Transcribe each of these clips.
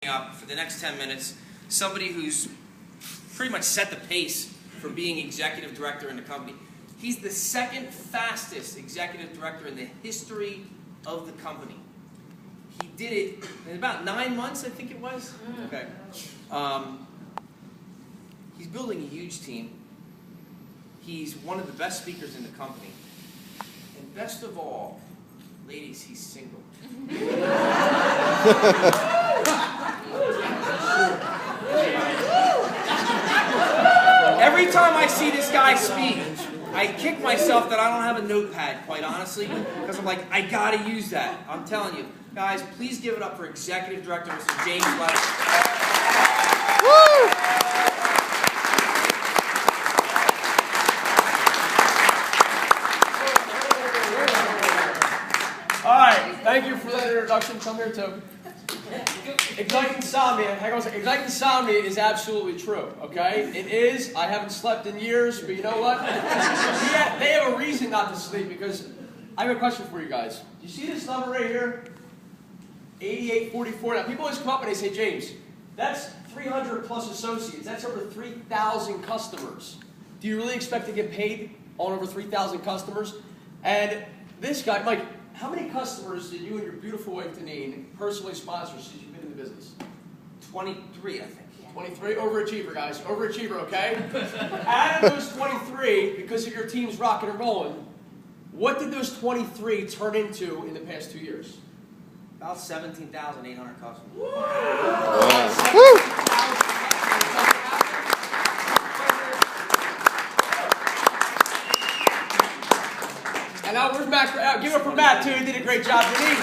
up for the next 10 minutes, somebody who's pretty much set the pace for being executive director in the company. He's the second fastest executive director in the history of the company. He did it in about 9 months, I think it was. Okay. He's building a huge team. He's one of the best speakers in the company. And best of all, ladies, he's single. Every time I see this guy speak, I kick myself that I don't have a notepad, quite honestly, because I'm like, I gotta use that. I'm telling you. Guys, please give it up for Executive Director, Mr. James Levins. Woo! All right, thank you for that introduction. Come here, too. Exciting insomnia. Exciting insomnia is absolutely true, okay? It is. I haven't slept in years, but you know what? They have a reason not to sleep because I have a question for you guys. Do you see this number right here? 8844. Now, people always come up and they say, James, that's 300 plus associates. That's over 3,000 customers. Do you really expect to get paid on over 3,000 customers? And this guy, Mike, how many customers did you and your beautiful wife, Deneen, personally sponsor since you've been in the business? 23, I think. 23? Overachiever, guys. Overachiever, okay? Out of those 23, because of your team's rocking and rolling, what did those 23 turn into in the past 2 years? About 17,800 customers. Woo! And now where's Matt? Give it up for Matt, too. He did a great job, didn't he?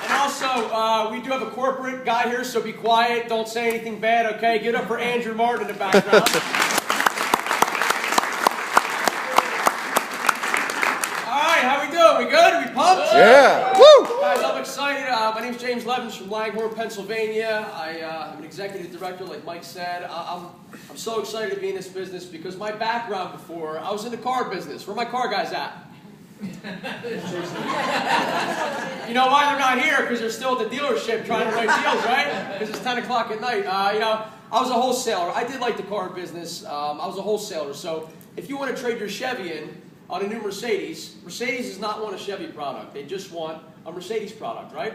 And also, we do have a corporate guy here, so be quiet. Don't say anything bad, okay? Give it up for Andrew Martin in the background. We good? Are we pumped? Yeah. Woo! Guys, I'm excited. My name's James Levins from Langhorne, Pennsylvania. I'm an executive director, like Mike said. I'm so excited to be in this business because my background before, I was in the car business. Where my car guys at? You know why they're not here? Because they're still at the dealership trying to write deals, right? Because it's 10 o'clock at night. You know, I was a wholesaler. I did like the car business. I was a wholesaler. So if you want to trade your Chevy in on a new Mercedes, Mercedes does not want a Chevy product. They just want a Mercedes product, right?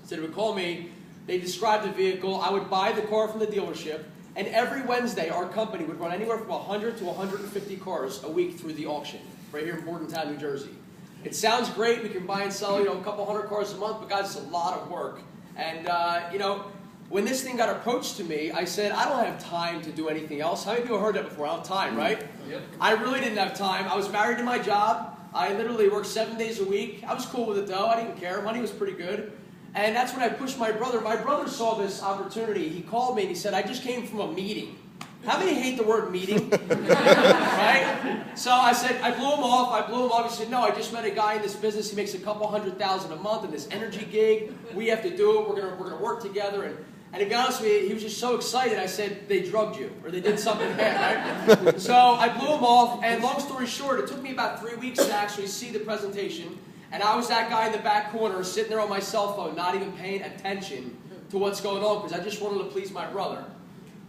So they would call me, they described the vehicle, I would buy the car from the dealership, and every Wednesday our company would run anywhere from 100 to 150 cars a week through the auction, right here in Bordentown, New Jersey. It sounds great, we can buy and sell, you know, a couple hundred cars a month, but guys, it's a lot of work. And, you know, when this thing got approached to me, I said, I don't have time to do anything else. How many people heard that before? I don't have time, right? Yep. I really didn't have time. I was married to my job. I literally worked 7 days a week. I was cool with it, though. I didn't care. Money was pretty good. And that's when I pushed my brother. My brother saw this opportunity. He called me and he said, I just came from a meeting. How many hate the word meeting? Right? So I said, I blew him off. He said, no, I just met a guy in this business. He makes a couple $100,000 a month in this energy gig. We have to do it. We're gonna work together. And to be honest with you, he was just so excited, I said, they drugged you, or they did something bad, right? So I blew him off, and long story short, it took me about 3 weeks to actually see the presentation, and I was that guy in the back corner, sitting there on my cell phone, not even paying attention to what's going on, because I just wanted to please my brother.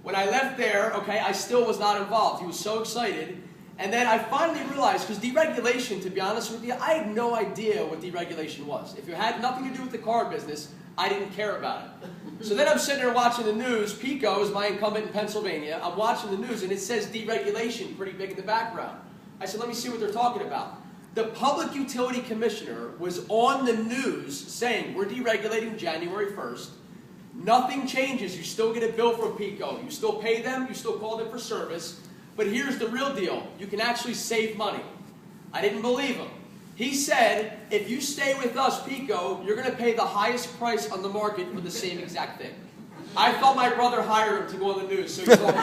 When I left there, okay, I still was not involved. He was so excited. And then I finally realized, because deregulation, to be honest with you, I had no idea what deregulation was. If it had nothing to do with the car business, I didn't care about it. So then I'm sitting there watching the news. PICO is my incumbent in Pennsylvania. I'm watching the news, and it says deregulation pretty big in the background. I said, let me see what they're talking about. The Public Utility Commissioner was on the news saying, we're deregulating January 1st. Nothing changes. You still get a bill from PICO. You still pay them. You still call them for service. But here's the real deal. You can actually save money. I didn't believe him. He said, if you stay with us, PICO, you're going to pay the highest price on the market for the same exact thing. I thought my brother hired him to go on the news, so he told me.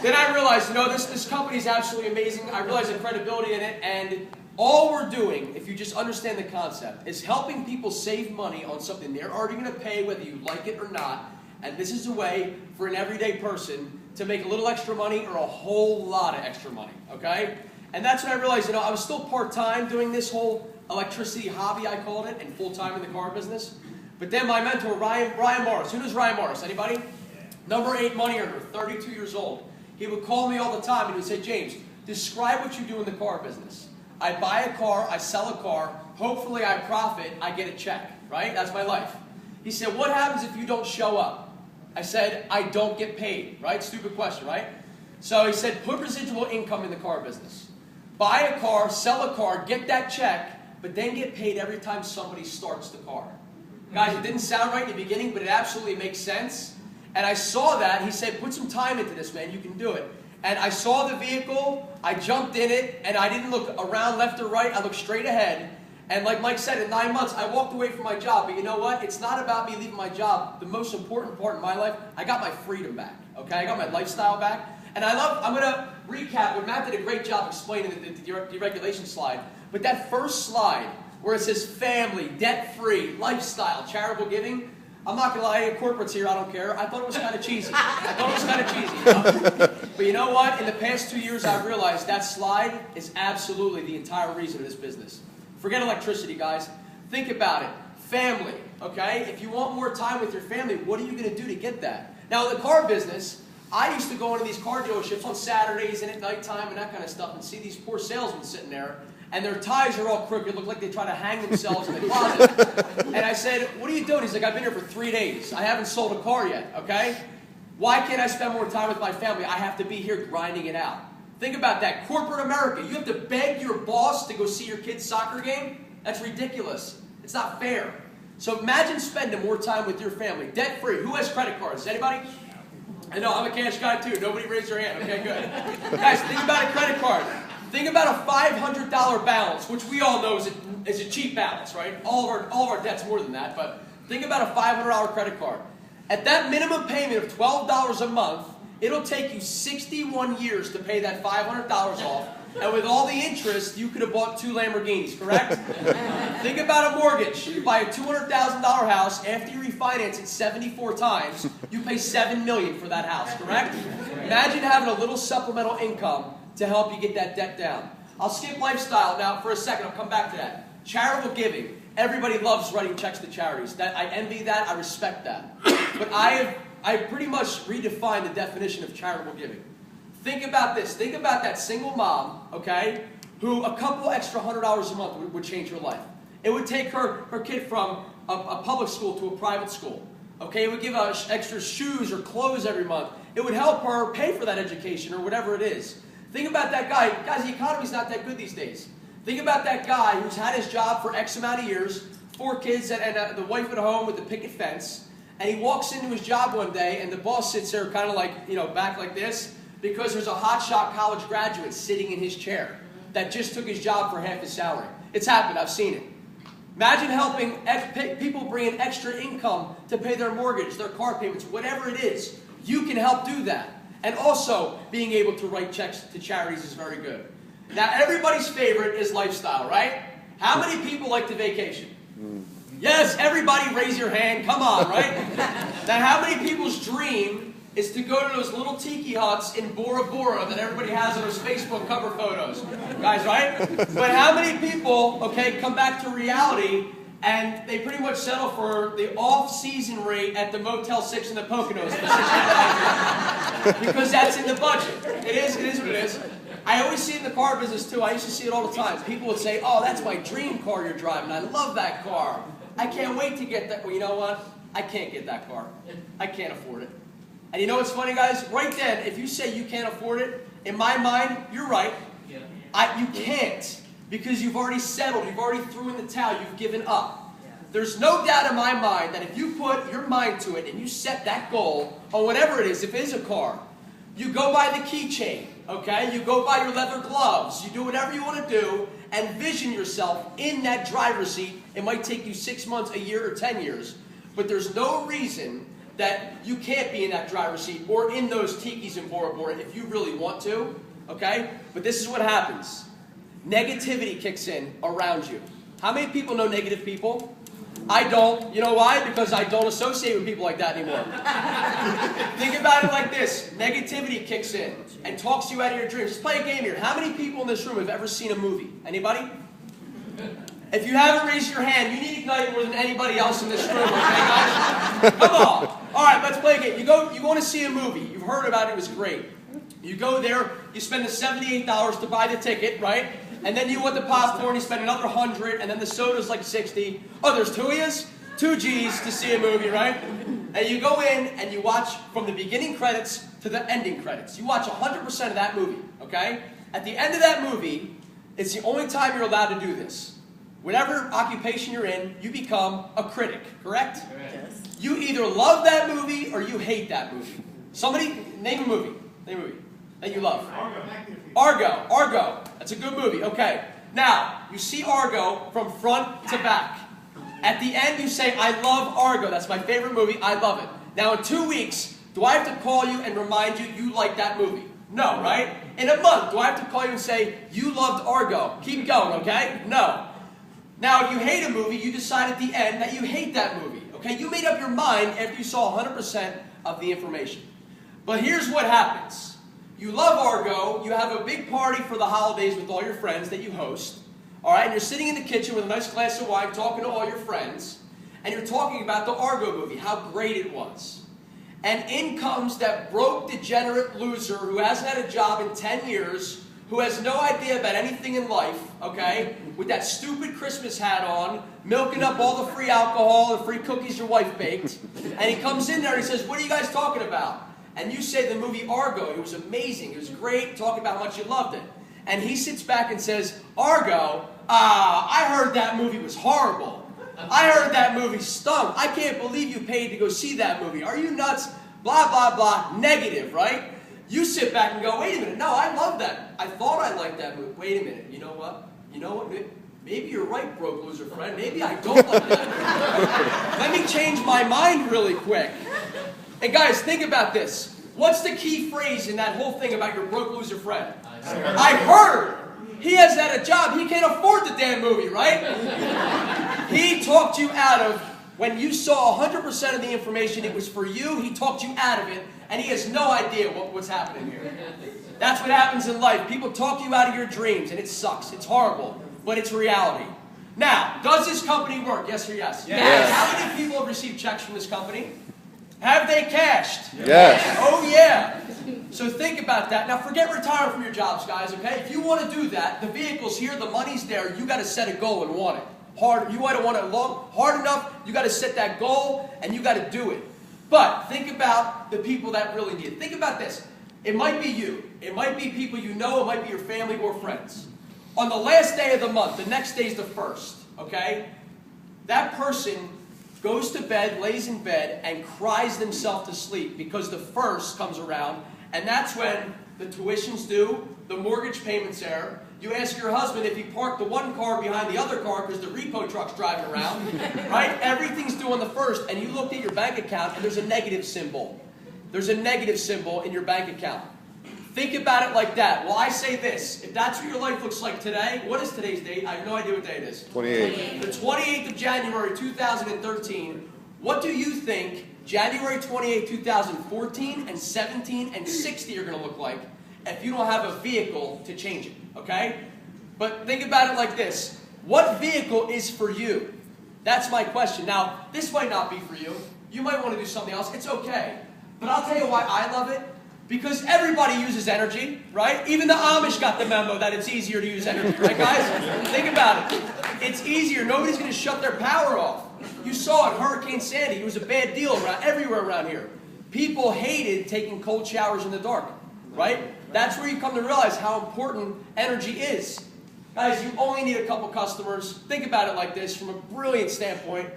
Then I realized, you know, this company is absolutely amazing. I realized the credibility in it, and all we're doing, if you just understand the concept, is helping people save money on something they're already going to pay, whether you like it or not. And this is a way for an everyday person to make a little extra money or a whole lot of extra money, okay? And that's when I realized, I was still part-time doing this whole electricity hobby, I called it, and full-time in the car business. But then my mentor, Ryan Morris. Who knows Ryan Morris? Anybody? Number 8 money earner, 32 years old. He would call me all the time and he would say, James, describe what you do in the car business. I buy a car, I sell a car, hopefully I profit, I get a check, right? That's my life. He said, what happens if you don't show up? I said, I don't get paid, right? Stupid question, right? So he said, put residual income in the car business. Buy a car, sell a car, get that check, but then get paid every time somebody starts the car. Guys, it didn't sound right in the beginning, but it absolutely makes sense. And I saw that. He said, put some time into this, man. You can do it. And I saw the vehicle. I jumped in it. And I didn't look around left or right. I looked straight ahead. And like Mike said, in 9 months, I walked away from my job. But you know what? It's not about me leaving my job. The most important part in my life, I got my freedom back. Okay? I got my lifestyle back. And I'm going to recap. What Matt did a great job explaining the deregulation slide. But that first slide, where it says family, debt-free, lifestyle, charitable giving, I'm not going to lie, corporates here, I don't care. I thought it was kind of cheesy. But you know what? In the past 2 years, I've realized that slide is absolutely the entire reason of this business. Forget electricity, guys. Think about it. Family, okay? If you want more time with your family, what are you going to do to get that? Now, in the car business, I used to go into these car dealerships on Saturdays and at nighttime and that kind of stuff and see these poor salesmen sitting there. And their ties are all crooked, look like they try to hang themselves in the closet. And I said, what are you doing? He's like, I've been here for 3 days. I haven't sold a car yet, okay? Why can't I spend more time with my family? I have to be here grinding it out. Think about that. Corporate America, you have to beg your boss to go see your kid's soccer game? That's ridiculous. It's not fair. So imagine spending more time with your family, debt-free. Who has credit cards? Anybody? I know, I'm a cash guy too. Nobody raised their hand. Okay, good. Guys, think about a credit card. Think about a $500 balance, which we all know is a cheap balance, right? All of our debt's more than that, but think about a $500 credit card. At that minimum payment of $12 a month, it'll take you 61 years to pay that $500 off, and with all the interest, you could have bought 2 Lamborghinis, correct? Think about a mortgage. You buy a $200,000 house, after you refinance it 74 times, you pay $7 million for that house, correct? Imagine having a little supplemental income to help you get that debt down. I'll skip lifestyle now for a second. I'll come back to that. Charitable giving. Everybody loves writing checks to charities. I envy that. I respect that. But I pretty much redefined the definition of charitable giving. Think about this. Think about that single mom, okay, who a couple extra $100 a month would change her life. It would take her kid from a public school to a private school. Okay, it would give her extra shoes or clothes every month. It would help her pay for that education or whatever it is. Think about that guy. Guys, the economy's not that good these days. Think about that guy who's had his job for X amount of years, 4 kids and the wife at home with the picket fence, and he walks into his job one day and the boss sits there kind of like, back like this, because there's a hotshot college graduate sitting in his chair that just took his job for half his salary. It's happened. I've seen it. Imagine helping people bring in extra income to pay their mortgage, their car payments, whatever it is. You can help do that. And also, being able to write checks to charities is very good. Now, everybody's favorite is lifestyle, right? How many people like to vacation? Yes, everybody raise your hand. Come on, right? Now, how many people's dream is to go to those little tiki huts in Bora Bora that everybody has on those Facebook cover photos? Guys, right? But how many people, okay, come back to reality and they pretty much settle for the off-season rate at the Motel 6 in the Poconos? Because that's in the budget. It is what it is. I always see it in the car business too. I used to see it all the time. People would say, oh, that's my dream car you're driving. I love that car. I can't wait to get that. Well, you know what? I can't get that car. I can't afford it. And you know what's funny, guys? Right then, if you say you can't afford it, in my mind, you're right. You can't. Because you've already settled. You've already threw in the towel. You've given up. There's no doubt in my mind that if you put your mind to it and you set that goal, or whatever it is, if it is a car, you go buy the keychain, okay? You go buy your leather gloves. You do whatever you want to do and vision yourself in that driver's seat. It might take you 6 months, a year, or 10 years. But there's no reason that you can't be in that driver's seat or in those tikis in Bora Bora if you really want to, okay? But this is what happens. Negativity kicks in around you. How many people know negative people? I don't. You know why? Because I don't associate with people like that anymore. Think about it like this. Negativity kicks in and talks you out of your dreams. Just play a game here. How many people in this room have ever seen a movie? Anybody? If you haven't raised your hand, you need Ignite more than anybody else in this room, okay, guys? Come on. All right, let's play a game. You want to see a movie. You've heard about it. It was great. You go there. You spend the $78 to buy the ticket, right? And then you want the popcorn. You spend another $100, and then the soda's like $60. Oh, there's two of yous? 2 G's to see a movie, right? And you go in and you watch from the beginning credits to the ending credits. You watch 100% of that movie, okay? At the end of that movie, it's the only time you're allowed to do this. Whatever occupation you're in, you become a critic, correct? Yes. You either love that movie or you hate that movie. Somebody, name a movie. Name a movie that you love. Argo. That's a good movie. Okay. Now, you see Argo from front to back. At the end, you say, I love Argo. That's my favorite movie. I love it. Now, in 2 weeks, do I have to call you and remind you you like that movie? No, right? In a month, do I have to call you and say, you loved Argo? Keep going, okay? No. Now, if you hate a movie, you decide at the end that you hate that movie. Okay? You made up your mind after you saw 100% of the information. But here's what happens. You love Argo. You have a big party for the holidays with all your friends that you host. All right? And you're sitting in the kitchen with a nice glass of wine talking to all your friends. And you're talking about the Argo movie, how great it was. And in comes that broke, degenerate loser who hasn't had a job in 10 years, who has no idea about anything in life, okay, with that stupid Christmas hat on, milking up all the free alcohol and free cookies your wife baked. And he comes in there and he says, what are you guys talking about? And you say the movie Argo, it was amazing, it was great, talking about how much you loved it. And he sits back and says, Argo? I heard that movie was horrible. I heard that movie stunk. I can't believe you paid to go see that movie. Are you nuts? Blah, blah, blah. Negative, right? You sit back and go, wait a minute. No, I love that. I thought I liked that movie. Wait a minute. You know what? You know what? Maybe you're right, broke loser friend. Maybe I don't like that movie. Let me change my mind really quick. And guys, think about this. What's the key phrase in that whole thing about your broke loser friend? I heard. He has had a job. He can't afford the damn movie, right? He talked you out of, when you saw 100% of the information, it was for you. He talked you out of it, and he has no idea what's happening here. That's what happens in life. People talk you out of your dreams, and it sucks. It's horrible, but it's reality. Now, does this company work? Yes or yes? Yes. How many people have received checks from this company? Have they cashed? Yes. Oh, yeah. So think about that. Now, forget retiring from your jobs, guys, okay? If you want to do that, the vehicle's here, the money's there, you got to set a goal and want it. Hard, you want to want it hard enough, you got to set that goal, and you got to do it. But think about the people that really need it. Think about this. It might be you. It might be people you know. It might be your family or friends. On the last day of the month, the next day is the 1st, okay? That person goes to bed, lays in bed, and cries themselves to sleep because the 1st comes around, and that's when the tuition's due, the mortgage payment's there. You ask your husband if he parked the one car behind the other car because the repo truck's driving around, right? Everything's due on the 1st, and you looked at your bank account, and there's a negative symbol. There's a negative symbol in your bank account. Think about it like that. Well, I say this. If that's what your life looks like today, what is today's date? I have no idea what day it is. 28. The 28th of January, 2013. What do you think January 28, 2014 and 17 and 60 are going to look like if you don't have a vehicle to change it, okay? But think about it like this. What vehicle is for you? That's my question. Now, this might not be for you. You might want to do something else. It's okay. But I'll tell you why I love it. Because everybody uses energy, right? Even the Amish got the memo that it's easier to use energy, right, guys? Think about it. It's easier. Nobody's going to shut their power off. You saw it, Hurricane Sandy. It was a bad deal everywhere around here. People hated taking cold showers in the dark, right? That's where you come to realize how important energy is. Guys, you only need a couple customers. Think about it like this from a brilliant standpoint.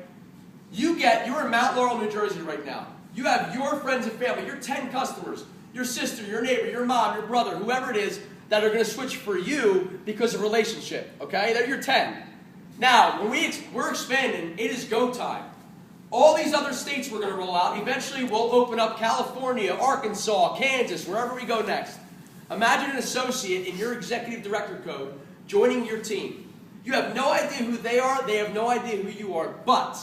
You're in Mount Laurel, New Jersey right now. You have your friends and family, your 10 customers, your sister, your neighbor, your mom, your brother, whoever it is, that are going to switch for you because of relationship, okay? They're your 10. Now, when we're expanding, it is go time. All these other states we're going to roll out. Eventually, we'll open up California, Arkansas, Kansas, wherever we go next. Imagine an associate in your executive director code joining your team. You have no idea who they are. They have no idea who you are. But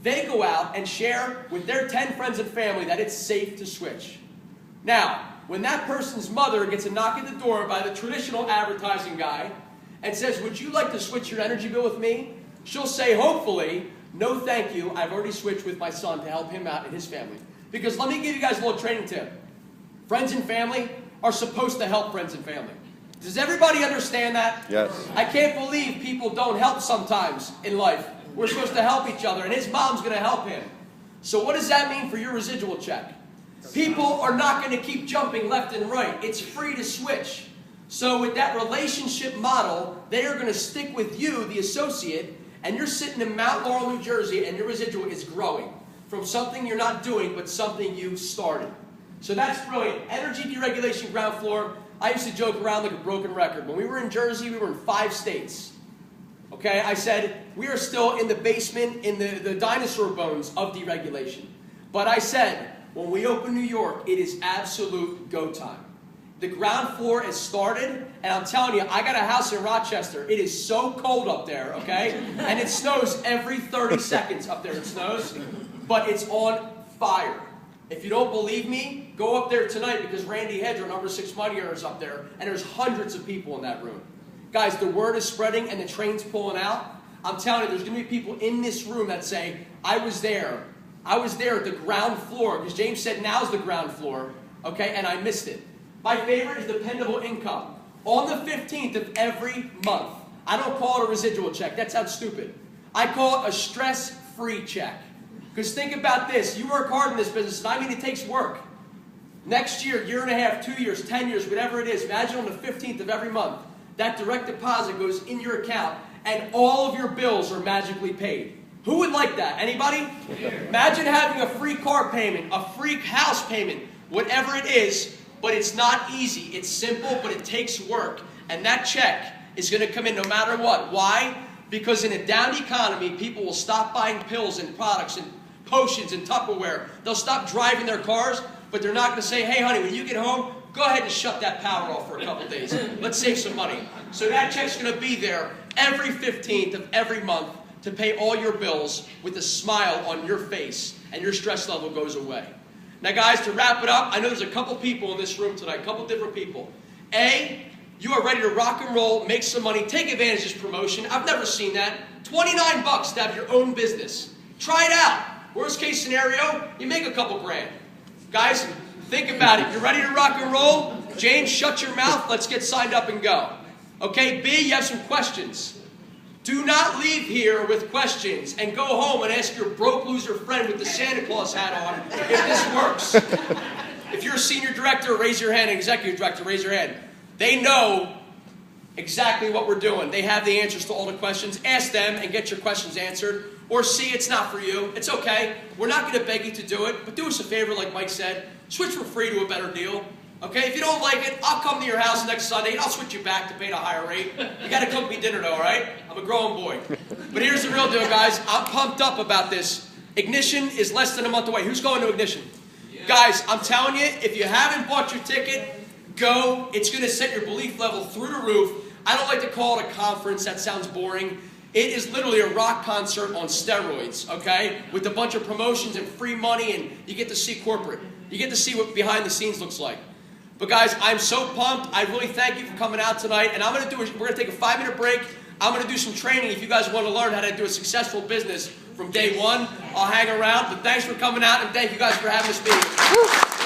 they go out and share with their 10 friends and family that it's safe to switch. Now, when that person's mother gets a knock at the door by the traditional advertising guy and says, would you like to switch your energy bill with me? She'll say, hopefully, no thank you. I've already switched with my son to help him out and his family. Because let me give you guys a little training tip. Friends and family are supposed to help friends and family. Does everybody understand that? Yes. I can't believe people don't help sometimes in life. We're supposed to help each other, and his mom's going to help him. So what does that mean for your residual check? People are not going to keep jumping left and right. It's free to switch. So with that relationship model, they are going to stick with you, the associate, and you're sitting in Mount Laurel, New Jersey, and your residual is growing from something you're not doing, but something you started. So that's brilliant. Energy deregulation ground floor. I used to joke around like a broken record. When we were in Jersey, we were in 5 states. Okay, I said, we are still in the basement, in the dinosaur bones of deregulation. But I said, when we open New York, it is absolute go time. The ground floor is started, and I'm telling you, I got a house in Rochester. It is so cold up there, okay? And it snows every 30 seconds up there, it snows. But it's on fire. If you don't believe me, go up there tonight because Randy Hedger, number 6 money earner, is up there, and there's hundreds of people in that room. Guys, the word is spreading and the train's pulling out. I'm telling you, there's going to be people in this room that say, I was there. I was there at the ground floor, because James said now's the ground floor, okay, and I missed it. My favorite is dependable income. On the 15th of every month, I don't call it a residual check. That sounds stupid. I call it a stress-free check. Because think about this. You work hard in this business, and I mean it takes work. Next year, year and a half, 2 years, 10 years, whatever it is, imagine on the 15th of every month, that direct deposit goes in your account, and all of your bills are magically paid. Who would like that? Anybody? Yeah. Imagine having a free car payment, a free house payment, whatever it is, but it's not easy. It's simple, but it takes work. And that check is going to come in no matter what. Why? Because in a down economy, people will stop buying pills and products and potions and Tupperware. They'll stop driving their cars, but they're not going to say, hey, honey, when you get home, go ahead and shut that power off for a couple days. Let's save some money. So that check's going to be there every 15th of every month to pay all your bills with a smile on your face, and your stress level goes away. Now, guys, to wrap it up, I know there's a couple people in this room tonight, a couple different people. A, you are ready to rock and roll, make some money, take advantage of this promotion. I've never seen that. $29 to have your own business. Try it out. Worst case scenario, you make a couple grand. Guys, think about it. You're ready to rock and roll? James, shut your mouth. Let's get signed up and go. Okay, B, you have some questions. Do not leave here with questions and go home and ask your broke loser friend with the Santa Claus hat on if this works. If you're a senior director, raise your hand. Executive director, raise your hand. They know exactly what we're doing. They have the answers to all the questions. Ask them and get your questions answered. Or C, it's not for you. It's okay. We're not going to beg you to do it, but do us a favor, like Mike said. Switch for free to a better deal. Okay, if you don't like it, I'll come to your house next Sunday and I'll switch you back to pay a higher rate. You got to cook me dinner though, all right? I'm a grown boy. But here's the real deal, guys. I'm pumped up about this. Ignition is less than a month away. Who's going to Ignition? Yeah. Guys, I'm telling you, if you haven't bought your ticket, go. It's going to set your belief level through the roof. I don't like to call it a conference. That sounds boring. It is literally a rock concert on steroids, okay? With a bunch of promotions and free money, and you get to see corporate. You get to see what behind the scenes looks like. But guys, I'm so pumped. I really thank you for coming out tonight. And we're going to take a 5-minute break. I'm going to do some training if you guys want to learn how to do a successful business from day one. I'll hang around. But thanks for coming out, and thank you guys for having us be.